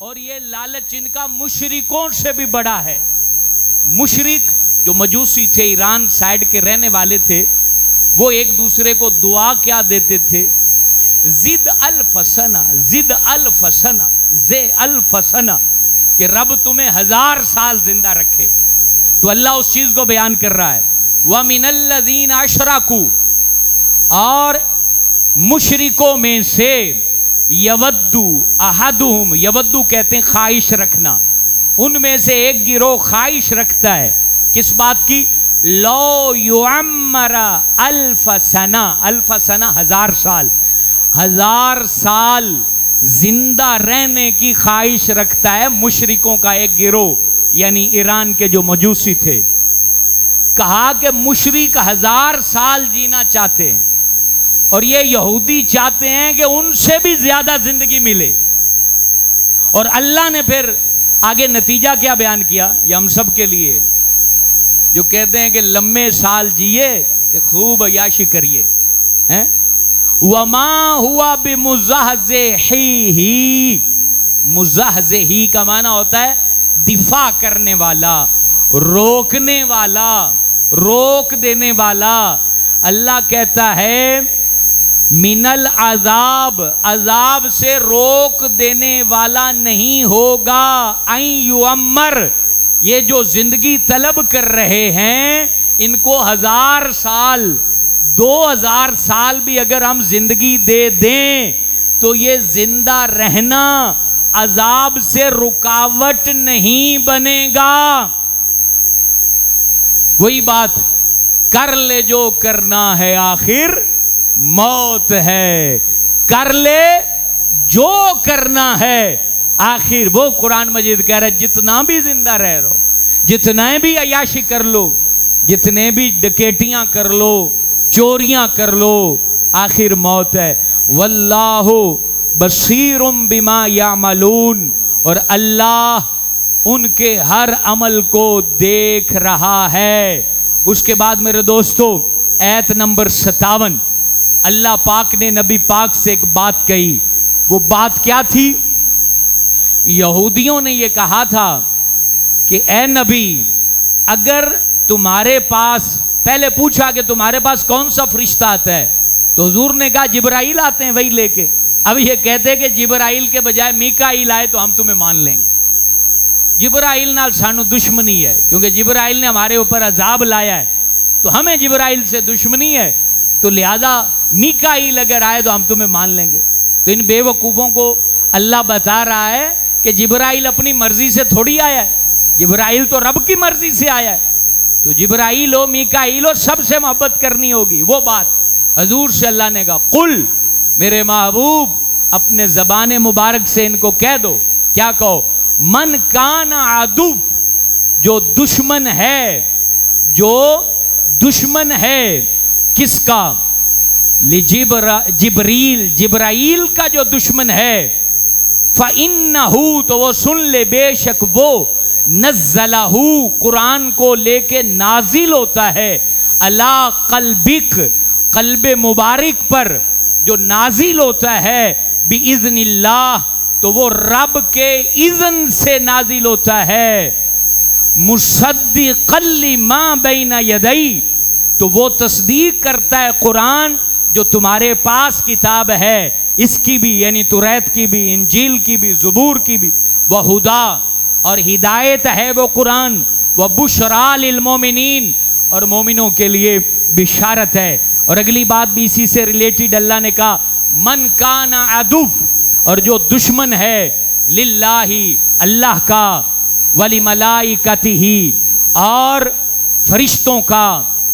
और ये लालच इनका मुशरिकों से भी बड़ा है। मुशरिक जो मजूसी थे, ईरान साइड के रहने वाले थे, वो एक दूसरे को दुआ क्या देते थे? जिद अल फसना, जिद अल फसना, जे अल फसना, कि रब तुम्हें 1000 साल जिंदा रखे। तो अल्लाह उस चीज को बयान कर रहा है, व मिनल्लज़ीना अशरकू, और मुशरिकों में से यवद्दू अहदुहुम, यवद्दू कहते हैं ख्वाहिश रखना, उनमें से एक गिरोह ख्वाहिश रखता है किस बात की? लो युअम्मरा अल्फ सना, अल्फ सना 1000 साल, 1000 साल जिंदा रहने की ख्वाहिश रखता है मुशरिकों का एक गिरोह, यानी ईरान के जो मजूसी थे। कहा कि मुशरिक 1000 साल जीना चाहते हैं और ये यहूदी चाहते हैं कि उनसे भी ज्यादा जिंदगी मिले। और अल्लाह ने फिर आगे नतीजा क्या बयान किया, ये हम सब के लिए जो कहते हैं कि लंबे साल जिए तो खूब अयाशी करिए, हैं? वमा हुआ बिमुज़हज़िही, मुज़हज़िही का माना होता है दिफा करने वाला, रोकने वाला, रोक देने वाला। अल्लाह कहता है मिनल अजाब, अजाब से रोक देने वाला नहीं होगा। आई युअम्मर, ये जो जिंदगी तलब कर रहे हैं, इनको 1000 साल, 2000 साल भी अगर हम जिंदगी दे दें तो ये जिंदा रहना अजाब से रुकावट नहीं बनेगा। वही बात, कर ले जो करना है आखिर मौत है, कर ले जो करना है आखिर। वो कुरान मजीद कह रहा है जितना भी जिंदा रह लो, जितना भी अयाशी कर लो, जितने भी डकैतियां कर लो, चोरियां कर लो, आखिर मौत है। वल्लाहु बसीरुम बिमा यामलून, और अल्लाह उनके हर अमल को देख रहा है। उसके बाद मेरे दोस्तों, आयत नंबर 57, अल्लाह पाक ने नबी पाक से एक बात कही। वो बात क्या थी? यहूदियों ने ये कहा था कि ए नबी, अगर तुम्हारे पास, पहले पूछा कि तुम्हारे पास कौन सा फरिश्ता आता है, तो हुजूर ने कहा जिब्राइल आते हैं वही लेके। अब ये कहते हैं कि जिब्राइल के बजाय मीकाईल आए तो हम तुम्हें मान लेंगे। जिब्राइल नाल सानू दुश्मनी है, क्योंकि जिब्राइल ने हमारे ऊपर अजाब लाया है, तो हमें जिब्राइल से दुश्मनी है, तो लिहाजा मीकाईल अगर आए तो हम तुम्हें मान लेंगे। तो इन बेवकूफों को अल्लाह बता रहा है कि जिब्राइल अपनी मर्जी से थोड़ी आया है, जिब्राइल तो रब की मर्जी से आया है। तो जिब्राइल हो, मीकाईल हो, सबसे मोहब्बत करनी होगी। वो बात हजूर से अल्लाह ने कहा, कुल, मेरे महबूब अपने जबान मुबारक से इनको कह दो। क्या कहो? मन काना आदुव, जो दुश्मन है, जो दुश्मन है किसका? जिब्रील, जिब्राइल का जो दुश्मन है, फ़इन्नहु, तो वो सुन ले, बेशक वो नज़्ज़लहु, कुरान को लेके नाजिल होता है, अला क़ल्बिक, क़ल्बे मुबारक पर जो नाजिल होता है, बिइज़्निल्लाह, तो वो रब के इज़्न से नाजिल होता है। मुसद्दिक़न लिमा बैना यदै, तो वो तस्दीक करता है कुरान जो तुम्हारे पास किताब है, इसकी भी, यानी तुरैत की भी, इंजील की भी, ज़बूर की भी। वह हुदा, और हिदायत है वो कुरान, वह बुशरा लिल मोमिनीन, और मोमिनों के लिए बिशारत है। और अगली बात भी इसी से रिलेटेड अल्लाह ने कहा, मन काना अदुफ, और जो दुश्मन है, लिल्लाही, अल्लाह का, वली मलाइकतिही, और फरिश्तों का,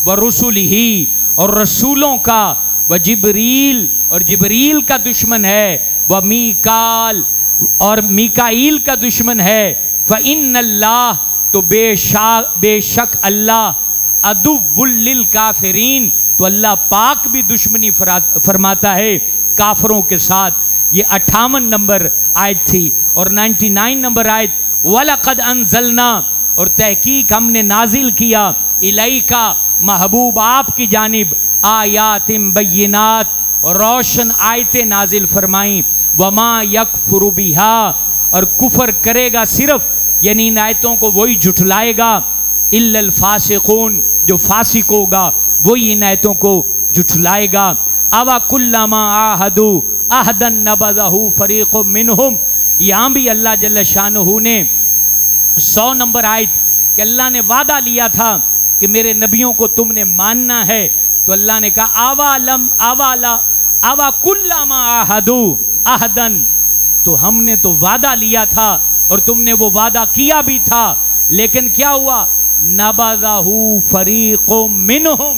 व रुसुलिही, और रसूलों का, व जिब्रील, और जिब्रील का दुश्मन है, व मीकाल, और मीकाईल का दुश्मन है। फ़इन्नल्लाह, तो बेशक अल्लाह अदुव्वुल लिल काफिरीन, तो अल्लाह पाक भी दुश्मनी फरमाता है काफरों के साथ। ये 58 नंबर आयत थी। और 99 नंबर आयत, वलक़द अंज़लना, और तहकीक हमने नाजिल किया, इलैका, महबूब आपकी जानिब, आयातिम बय्यिनात, और रोशन आयतें नाजिल फरमाई, वमा यकफुरु बिहा, और कुफर करेगा सिर्फ, यानी इन आयतों को वही झुठलाएगा, इल्लल फासिकून, जो फासिक होगा वही इन आयतों को झुठलाएगा। अवा कुल्लमा आहदू अहदन नबज़हु फरीक़ुम मिनहुम, यहाँ भी अल्लाह जल्ल शानुहु ने 100 नंबर आयत कि अल्लाह ने वादा लिया था कि मेरे नबियों को तुमने मानना है, तो अल्लाह ने कहा आवा कुल्लमा आहदू अहदन, तो हमने तो वादा लिया था और तुमने वो वादा किया भी था, लेकिन क्या हुआ, नबज़हु फरीक़ुम मिनहुम।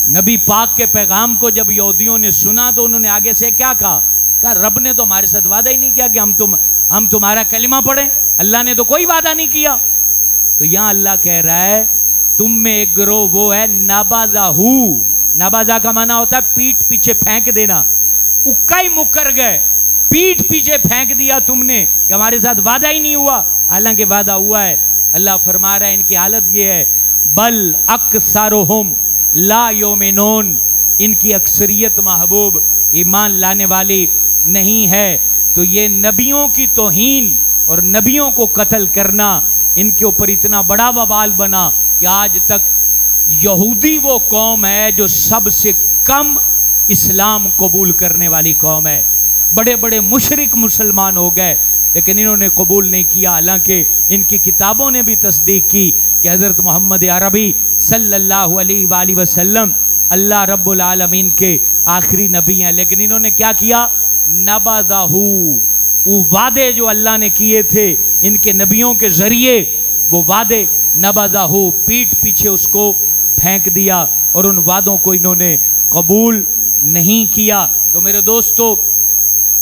नबी पाक के पैगाम को जब यहूदियों ने सुना तो उन्होंने आगे से क्या कहा, रब ने तो हमारे साथ वादा ही नहीं किया कि हम तुम्हारा कलिमा पढ़ें, अल्लाह ने तो कोई वादा नहीं किया। तो यहां अल्लाह कह रहा है तुम में एक गिरोह वो है नबज़हु, नबाजा का माना होता है पीठ पीछे फेंक देना, उक्का ही मुकर गए, पीठ पीछे फेंक दिया तुमने कि हमारे साथ वादा ही नहीं हुआ, हालांकि वादा हुआ है। अल्लाह फरमा रहा है इनकी हालत ये है, बल अक्सरुहुम ला युमिनून, इनकी अक्सरियत महबूब ईमान लाने वाली नहीं है। तो ये नबियों की तौहीन और नबियों को कत्ल करना इनके ऊपर इतना बड़ा वबाल बना कि आज तक यहूदी वो कौम है जो सबसे कम इस्लाम कबूल करने वाली कौम है। बड़े बड़े मुशरिक मुसलमान हो गए लेकिन इन्होंने कबूल नहीं किया, हालांकि इनकी किताबों ने भी तस्दीक की कि हज़रत मोहम्मद अरबी सल्लल्लाहु अलैहि वसल्लम अल्लाह रब्बुल आलमीन के आखिरी नबी हैं। लेकिन इन्होंने क्या किया, नबज़हु, वो वादे जो अल्लाह ने किए थे इनके नबियों के जरिए, वो वादे नबज़हु, पीठ पीछे उसको फेंक दिया और उन वादों को इन्होंने कबूल नहीं किया। तो मेरे दोस्तों,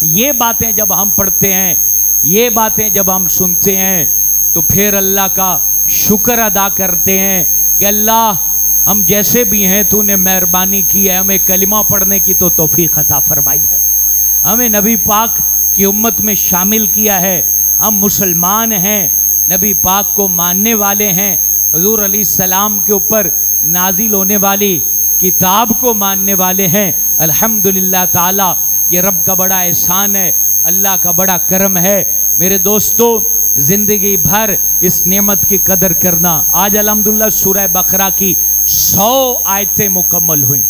ये बातें जब हम पढ़ते हैं, ये बातें जब हम सुनते हैं, तो फिर अल्लाह का शुक्र अदा करते हैं कि अल्लाह हम जैसे भी हैं तूने मेहरबानी की है, हमें कलिमा पढ़ने की तो तौफीक अता फरमाई है, हमें नबी पाक की उम्मत में शामिल किया है, हम मुसलमान हैं, नबी पाक को मानने वाले हैं, हुजूर अलैहिस्सलाम के ऊपर नाजिल होने वाली किताब को मानने वाले हैं। अल्हम्दुलिल्लाह ताला, ये रब का बड़ा एहसान है, अल्लाह का बड़ा करम है। मेरे दोस्तों, जिंदगी भर इस नेमत की कदर करना। आज अल्हम्दुलिल्लाह सूरह बकरा की 100 आयतें मुकम्मल हुई,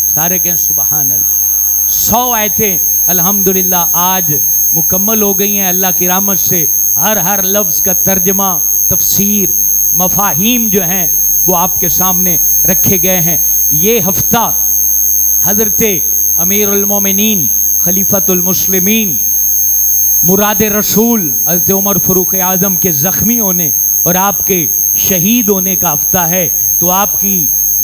सारे कहें सुबहान अल्लाह। 100 आयतें अल्हम्दुलिल्लाह आज मुकम्मल हो गई हैं अल्लाह की रहमत से। हर लफ्ज़ का तर्जमा, तफसीर, मफाहीम जो हैं वो आपके सामने रखे गए हैं। ये हफ्ता हज़रत अमीरुल मोमिनीन खलीफतुल मुस्लिमीन मुराद रसूल हज़रत उमर फ़ारूक आज़म के ज़ख्मी होने और आपके शहीद होने का हफ्ता है। तो आपकी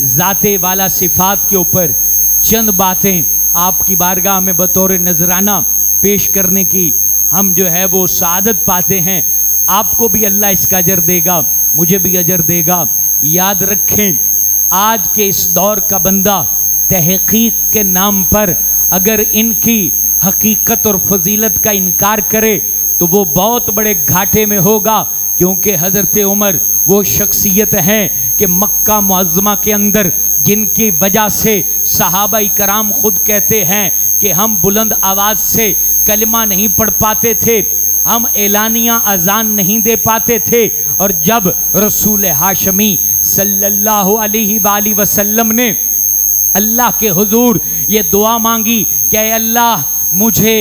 ज़ाते वाला सिफ़ात के ऊपर चंद बातें आपकी बारगाह में बतौर नजराना पेश करने की हम जो है वो सआदत पाते हैं। आपको भी अल्लाह इसका अजर देगा, मुझे भी अजर देगा। याद रखें, आज के इस दौर का बंदा तहक़ीक़ के नाम पर अगर इनकी हकीकत और फजीलत का इनकार करे तो वो बहुत बड़े घाटे में होगा, क्योंकि हज़रत उमर वो शख्सियत हैं कि मक्का मुअज़्ज़मा के अंदर जिनकी वजह से सहाबाई कराम खुद कहते हैं कि हम बुलंद आवाज़ से कलिमा नहीं पढ़ पाते थे, हम एलानिया अजान नहीं दे पाते थे, और जब रसूल हाशमी सल्लल्लाहु अलैहि वसल्लम ने अल्लाह के हुजूर ये दुआ मांगी कि अल्लाह मुझे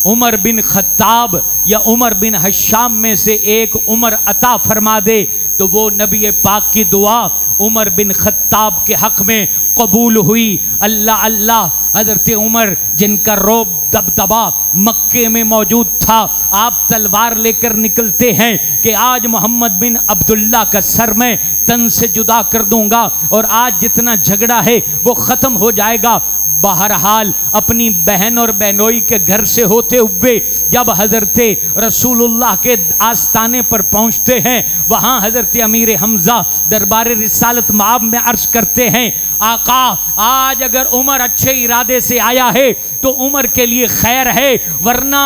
उमर बिन खत्ताब या उमर बिन हश्शाम में से एक उमर अता फरमा दे, तो वो नबी पाक की दुआ उमर बिन खत्ताब के हक में कबूल हुई। अल्लाह अल्लाह, हज़रत उमर जिनका रोब दबदबा मक्के में मौजूद था, आप तलवार लेकर निकलते हैं कि आज मोहम्मद बिन अब्दुल्ला का सर मैं तन से जुदा कर दूंगा और आज जितना झगड़ा है वो ख़त्म हो जाएगा। बहरहाल अपनी बहन और बहनोई के घर से होते हुए जब हज़रत रसूलुल्लाह के आस्ताने पर पहुंचते हैं, वहां हज़रत अमीर हमज़ा दरबार रिसालत माब में अर्ज करते हैं, आका आज अगर उमर अच्छे इरादे से आया है तो उमर के लिए खैर है, वरना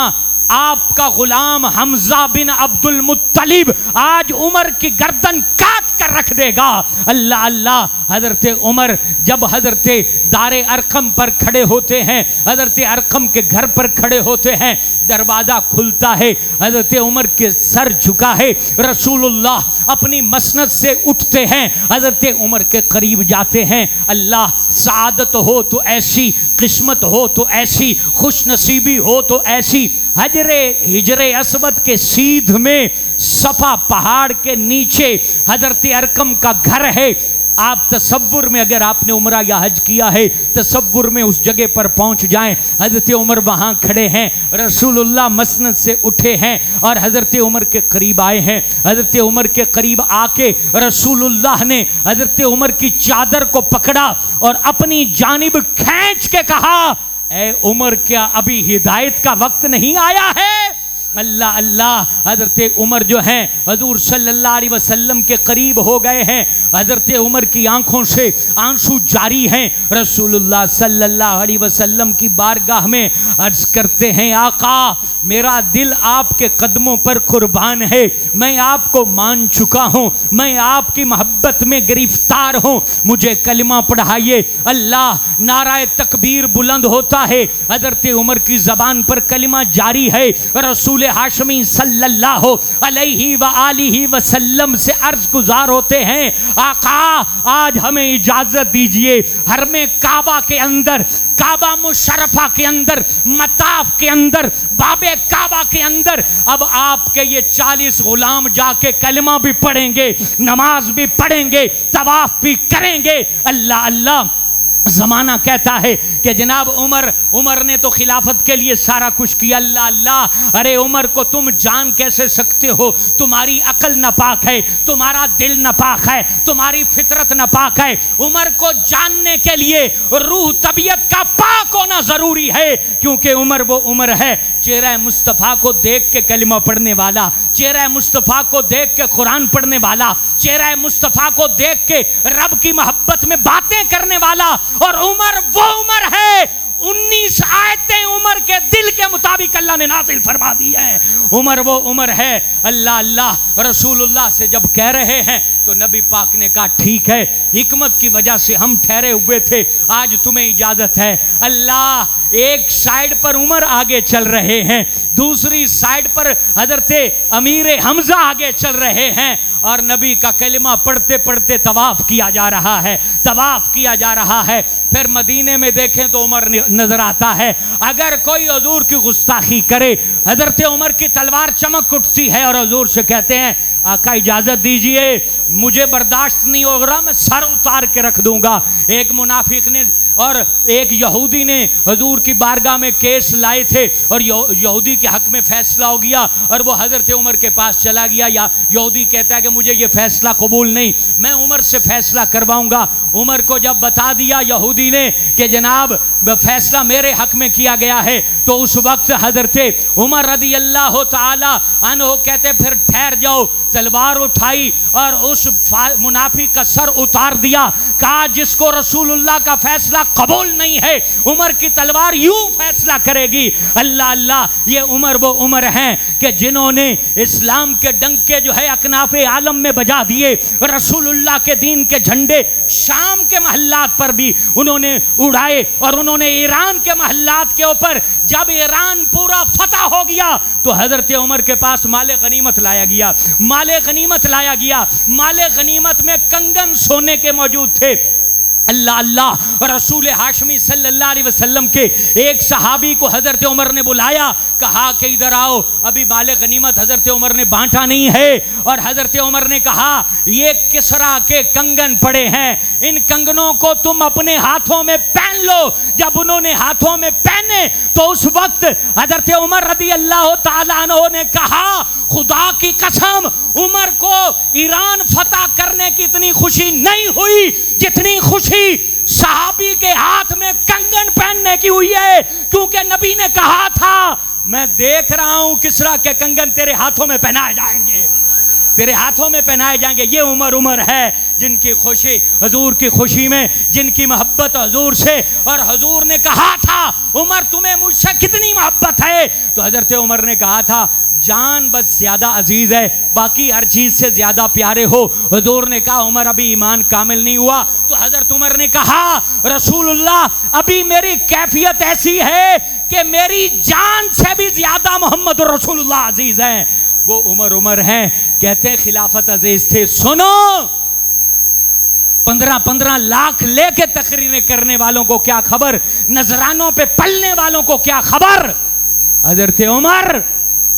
आपका गुलाम हमजा बिन अब्दुल मुत्तलिब आज उमर की गर्दन काट कर रख देगा। अल्लाह अल्लाह। हजरत उमर जब हजरत दारे अरकम पर खड़े होते हैं, हजरत अरकम के घर पर खड़े होते हैं, दरवाजा खुलता है, हजरत उमर के सर झुका है, रसूलुल्लाह अपनी मसनद से उठते हैं, हजरत उमर के करीब जाते हैं। अल्लाह सादत हो तो ऐसी, किस्मत हो तो ऐसी, खुश नसीबी हो तो ऐसी। हिजरे असवद के सीध में सफा पहाड़ के नीचे हजरत अरकम का घर है। आप तसव्वुर में, अगर आपने उमरा या हज किया है, तसव्वुर में उस जगह पर पहुंच जाएं। हजरत उमर वहां खड़े हैं, रसूलुल्लाह मसनद से उठे हैं और हजरत उमर के करीब आए हैं। हजरत उमर के करीब आके रसूलुल्लाह ने हजरत उमर की चादर को पकड़ा और अपनी जानिब खींच के कहा, ऐ उमर, क्या अभी हिदायत का वक्त नहीं आया है? अल्लाह अल्लाह। हजरत उमर जो हैं हजूर सल्लल्लाहु अलैहि वसल्लम के करीब हो गए हैं। हजरत उमर की आंखों से आंसू जारी हैं। रसूलुल्लाह सल्लल्लाहु अलैहि वसल्लम की बारगाह में अर्ज करते हैं, आका मेरा दिल आपके कदमों पर कुर्बान है, मैं आपको मान चुका हूँ, मैं आपकी मोहब्बत में गिरफ्तार हूँ, मुझे कलिमा पढ़ाइए। अल्लाह नाराए तकबीर बुलंद होता है, हजरत उमर की जबान पर कलिमा जारी है। रसूल हाशमी सल्लल्लाहु अलैहि व आलिहि वसल्लम से अर्ज गुजार होते हैं, आका आज हमें इजाजत दीजिए, हरमे काबा के अंदर, काबा मुशर्रफा के अंदर, मताफ के अंदर, बाबे काबा के अंदर अब आपके ये 40 गुलाम जाके कलमा भी पढ़ेंगे, नमाज भी पढ़ेंगे, तवाफ भी करेंगे। अल्लाह अल्लाह। ज़माना कहता है कि जनाब उमर ने तो खिलाफत के लिए सारा कुछ किया। अल्लाह अल्लाह। अरे उमर को तुम जान कैसे सकते हो? तुम्हारी अकल नापाक है, तुम्हारा दिल नापाक है, तुम्हारी फितरत नापाक है। उमर को जानने के लिए रूह तबीयत का पाक होना जरूरी है, क्योंकि उमर वो उमर है, चेहरा मुस्तफ़ा को देख के कलिमा पढ़ने वाला, चेहरा मुस्तफ़ा को देख के कुरान पढ़ने वाला, चेहरा मुस्तफ़ा को देख के रब की मोहब्बत में बातें करने वाला। और उमर वो उमर है, 19 आयतें उमर के दिल के मुताबिक अल्लाह ने नाज़िल फरमा दी है। उमर वो उमर है। अल्लाह अल्लाह। रसूलुल्लाह से जब कह रहे हैं तो नबी पाक ने कहा, ठीक है, हिकमत की वजह से हम ठहरे हुए थे, आज तुम्हें इजाजत है। अल्लाह। एक साइड पर उमर आगे चल रहे हैं, दूसरी साइड पर हजरत अमीर हमजा आगे चल रहे हैं, और नबी का कलिमा पढ़ते पढ़ते तवाफ किया जा रहा है, तवाफ किया जा रहा है। फिर मदीने में देखें तो उमर नजर आता है। अगर कोई हुजूर की गुस्ताखी करे, हजरत उमर की तलवार चमक उठती है और हुजूर से कहते हैं, आका इजाजत दीजिए, मुझे बर्दाश्त नहीं हो रहा, मैं सर उतार के रख दूंगा। एक मुनाफिक ने और एक यहूदी ने हजूर की बारगाह में केस लाए थे और यहूदी के हक में फैसला हो गया और वो हजरत उमर के पास चला गया। या यहूदी कहता है कि मुझे ये फैसला कबूल नहीं, मैं उमर से फैसला करवाऊंगा। उमर को जब बता दिया यहूदी ने कि जनाब फैसला मेरे हक में किया गया है, तो उस वक्त हजरत उमर रदी अल्लाह ताला अन्हु कहते फिर ठहर जाओ। तलवार उठाई और उस मुनाफिक का सर उतार दिया। कहा जिसको रसूलुल्लाह का फैसला कबूल नहीं है, उमर की तलवार यूं फैसला करेगी। अल्लाह अल्लाह। ये उमर वो उमर हैं कि जिन्होंने इस्लाम के डंके जो है अकनाफे आलम में बजा दिए। रसूलुल्लाह के दीन के झंडे शाम के महल्लात पर भी उन्होंने उड़ाए और उन्होंने ईरान के महल्लात के ऊपर, जब ईरान पूरा फतह हो गया तो हजरत उमर के पास माले गनीमत लाया गया, माले गनीमत लाया गया। माले गनीमत में कंगन सोने के मौजूद थे। अल्लाह अल्लाह। रसूल हाशमी सल्लल्लाहु अलैहि वसल्लम के एक सहाबी को हजरत उमर ने बुलाया, कहा कि इधर आओ, अभी माले गनीमत हजरत उमर ने बांटा नहीं है। और हजरत उमर ने कहा ये किसरा के कंगन पड़े हैं, इन कंगनों को तुम अपने हाथों में पहन लो। जब उन्होंने हाथों में पहने तो उस वक्त हजरत उमर रदी अल्लाह ताला अन्हु ने कहा, खुदा की कसम उमर को ईरान फतह करने की इतनी खुशी नहीं हुई जितनी खुशी सहाबी के हाथ में कंगन पहनने की हुई है। क्योंकि नबी ने कहा था, मैं देख रहा हूं किसरा के कंगन तेरे हाथों में पहनाए जाएंगे, तेरे हाथों में पहनाए जाएंगे। ये उमर है जिनकी खुशी हुजूर की खुशी में, जिनकी मोहब्बत हुजूर से। और हुजूर ने कहा था उमर तुम्हें मुझसे कितनी मोहब्बत है? तो हजरत उमर ने कहा था जान बस ज्यादा अजीज है, बाकी हर चीज से ज्यादा प्यारे हो। हुजूर ने कहा उमर अभी ईमान कामिल नहीं हुआ। तो हजरत उमर ने कहा रसूलुल्लाह अभी मेरी कैफियत ऐसी है कि मेरी जान से भी ज्यादा मोहम्मद रसूलुल्लाह अजीज है। वो उमर हैं। कहते हैं खिलाफत अजीज थे। सुनो 15-15 लाख लेके तकरीरें करने वालों को क्या खबर, नजरानों पे पलने वालों को क्या खबर। हजरत उमर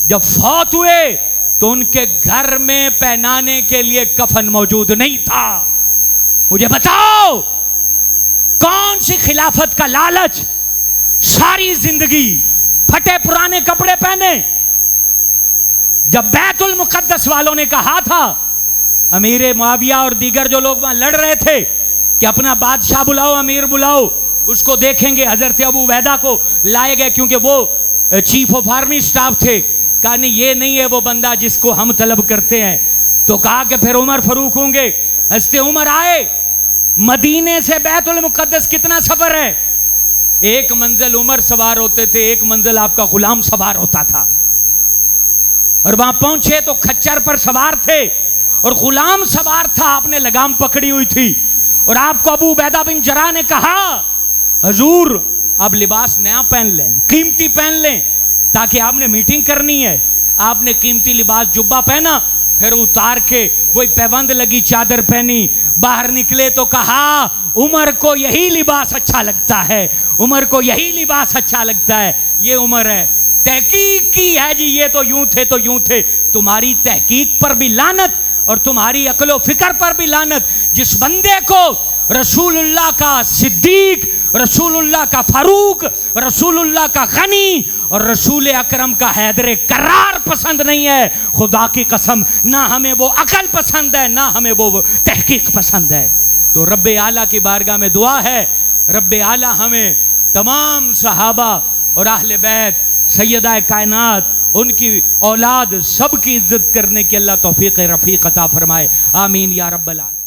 जब फौत हुए तो उनके घर में पहनाने के लिए कफन मौजूद नहीं था। मुझे बताओ कौन सी खिलाफत का लालच, सारी जिंदगी फटे पुराने कपड़े पहने। जब बैतुल मुकद्दस वालों ने कहा था, अमीर मुआविया और दीगर जो लोग वहां लड़ रहे थे कि अपना बादशाह बुलाओ, अमीर बुलाओ, उसको देखेंगे। हजरत अबू उबैदा को लाए गए क्योंकि वो चीफ ऑफ आर्मी स्टाफ थे। कहा नहीं ये नहीं है वो बंदा जिसको हम तलब करते हैं। तो कहा कि फिर उमर फारूक होंगे। हस्ते उमर आए। मदीने से बैतुल मुकद्दस कितना सफर है? एक मंजिल उमर सवार होते थे, एक मंजिल आपका गुलाम सवार होता था। और वहां पहुंचे तो खच्चर पर सवार थे और गुलाम सवार था, आपने लगाम पकड़ी हुई थी। और आपको अबू उबैदा बिन जरा ने कहा हुजूर आप लिबास नया पहन लें, कीमती पहन लें, ताकि आपने मीटिंग करनी है। आपने कीमती लिबास जुब्बा पहना, फिर उतार के वही पैबंद लगी चादर पहनी, बाहर निकले तो कहा उमर को यही लिबास अच्छा लगता है, उमर को यही लिबास अच्छा लगता है। ये उमर है। तहकीक की है जी, ये तो यूं थे तो यूं थे। तुम्हारी तहकीक पर भी लानत और तुम्हारी अक्ल व फिक्र पर भी लानत। जिस बंदे को रसूलुल्लाह का सिद्दीक, रसूलुल्लाह का फारूक, रसूलुल्लाह का गनी और रसूल अकरम का हैदर करार पसंद नहीं है, खुदा की कसम ना हमें वो अकल पसंद है ना हमें वो तहकीक पसंद है। तो रब्बे आला की बारगाह में दुआ है, रब्बे आला हमें तमाम सहाबा और अहले बैत, सैयदा कायनात, उनकी औलाद सबकी इज्जत करने की अल्लाह तौफीक रफ़ीक अता फरमाए। आमीन या रब्बल आलमीन।